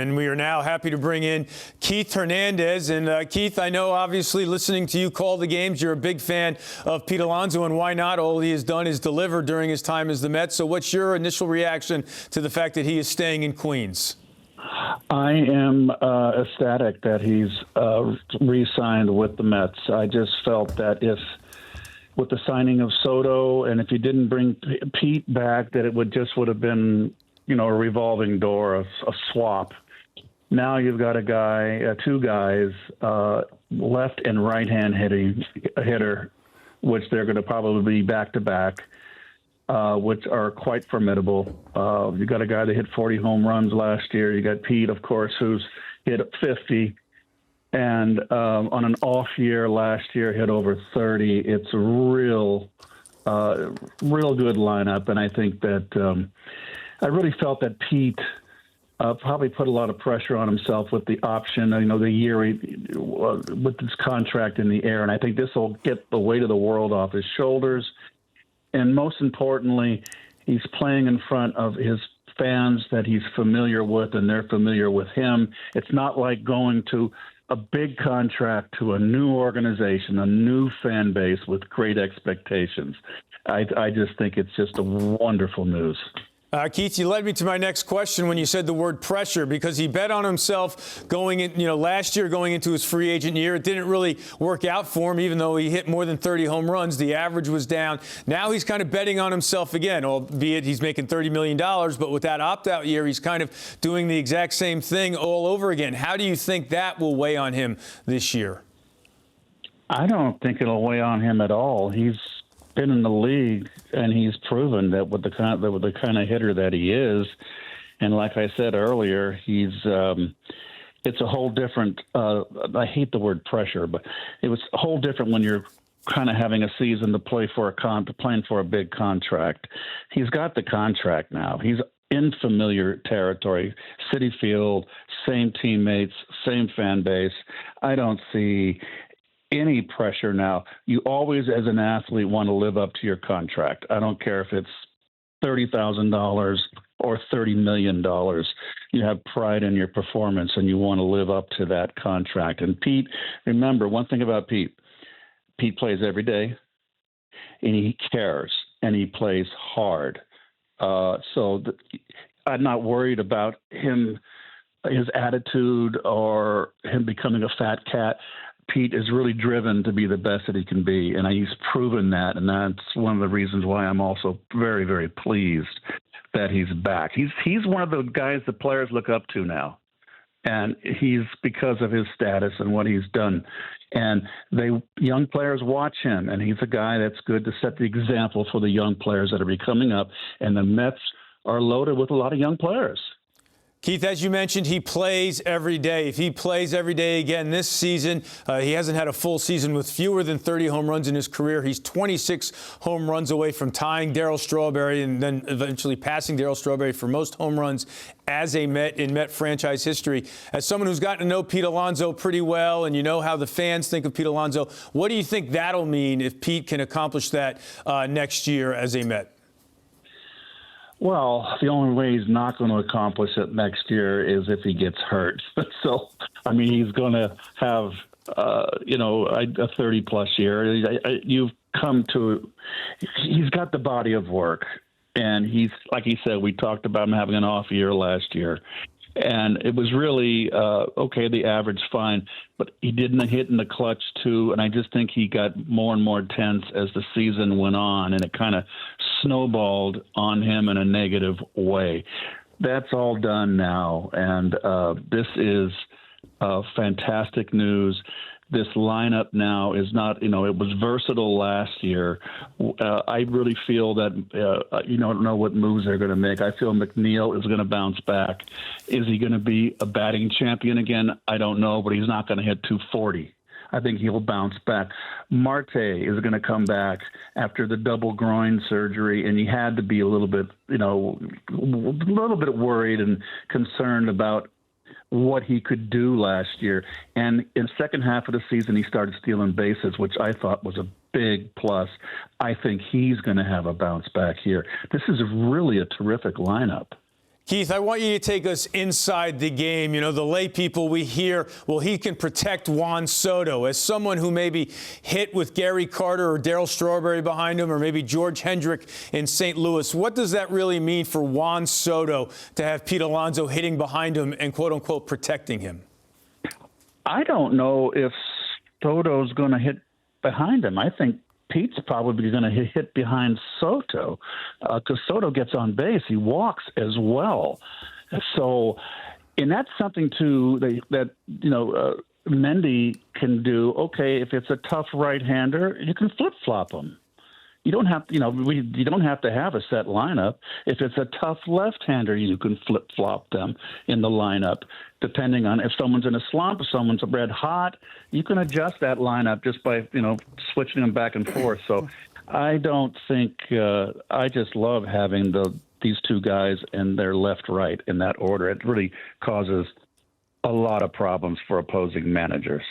And we are now happy to bring in Keith Hernandez. And Keith, I know obviously listening to you call the games, you're a big fan of Pete Alonso, and why not? All he has done is deliver during his time as the Mets. So what's your initial reaction to the fact that he is staying in Queens? I am ecstatic that he's re-signed with the Mets. I just felt that if, with the signing of Soto, and if you didn't bring Pete back, that it would have been, a revolving door, a swap. Now you've got two guys, left and right-hand hitter, which they're going to probably be back-to-back, which are quite formidable. You got a guy that hit 40 home runs last year. You got Pete, of course, who's hit 50. And on an off year last year, hit over 30. It's a real good lineup. And I think that I really felt that Pete probably put a lot of pressure on himself with the option, the year with his contract in the air. And I think this will get the weight of the world off his shoulders. And most importantly, he's playing in front of his fans that he's familiar with, and they're familiar with him. It's not like going to a big contract to a new organization, a new fan base with great expectations. I just think it's just a wonderful news. Keith, you led me to my next question when you said the word pressure, because he bet on himself going in, last year going into his free agent year. It didn't really work out for him, even though he hit more than 30 home runs. The average was down. Now he's kind of betting on himself again, albeit he's making $30 million. But with that opt-out year, he's kind of doing the exact same thing all over again. How do you think that will weigh on him this year? I don't think it'll weigh on him at all. He's been in the league, and he's proven that with the kind of hitter that he is, and like I said earlier, he's it's a whole different. I hate the word pressure, but it was a whole different when you're kind of having a season to play for playing for a big contract. He's got the contract now. He's in familiar territory, Citi Field, same teammates, same fan base. I don't see any pressure now. You always, as an athlete, want to live up to your contract. I don't care if it's $30,000 or $30 million. You have pride in your performance, and you want to live up to that contract. And Pete, remember one thing about Pete. Pete plays every day, and he cares, and he plays hard. I'm not worried about his attitude, or him becoming a fat cat. Pete is really driven to be the best that he can be, and he's proven that, and that's one of the reasons why I'm also very, very pleased that he's back. He's one of the guys that players look up to now, and he's because of his status and what he's done. And young players watch him, and he's a guy that's good to set the example for the young players that are coming up, and the Mets are loaded with a lot of young players. Keith, as you mentioned, he plays every day. If he plays every day again this season, he hasn't had a full season with fewer than 30 home runs in his career. He's 26 home runs away from tying Darryl Strawberry, and then eventually passing Darryl Strawberry for most home runs as a Met in Met franchise history. As someone who's gotten to know Pete Alonso pretty well, and you know how the fans think of Pete Alonso, what do you think that'll mean if Pete can accomplish that next year as a Met? Well, the only way he's not going to accomplish it next year is if he gets hurt. So, I mean, he's going to have, a 30-plus year. He's got the body of work. And he's, like he said, we talked about him having an off year last year. And it was really, okay, the average, fine. But he didn't hit in the clutch, too. And I just think he got more and more tense as the season went on. And it kind of snowballed on him in a negative way. That's all done now. And this is fantastic news. This lineup now is not, it was versatile last year. I really feel that, you don't know what moves they're going to make. I feel McNeil is going to bounce back. Is he going to be a batting champion again? I don't know, but he's not going to hit 240. I think he'll bounce back. Marte is going to come back after the double groin surgery, and he had to be a little bit worried and concerned about what he could do last year. And in the second half of the season, he started stealing bases, which I thought was a big plus. I think he's going to have a bounce back here. This is really a terrific lineup. Keith, I want you to take us inside the game. You know, the lay people we hear, well, he can protect Juan Soto. As someone who maybe hit with Gary Carter or Darryl Strawberry behind him, or maybe George Hendrick in St. Louis, what does that really mean for Juan Soto to have Pete Alonso hitting behind him and, quote unquote, protecting him? I don't know if Soto's going to hit behind him. I think Pete's probably going to hit behind Soto because Soto gets on base. He walks as well. So, and that's something, too, that Mendy can do. Okay, if it's a tough right-hander, you can flip-flop him. You don't have, you don't have to have a set lineup. If it's a tough left-hander, you can flip-flop them in the lineup, depending on if someone's in a slump, if someone's red hot. You can adjust that lineup just by, switching them back and forth. So I don't think I just love having these two guys and their left-right in that order. It really causes a lot of problems for opposing managers.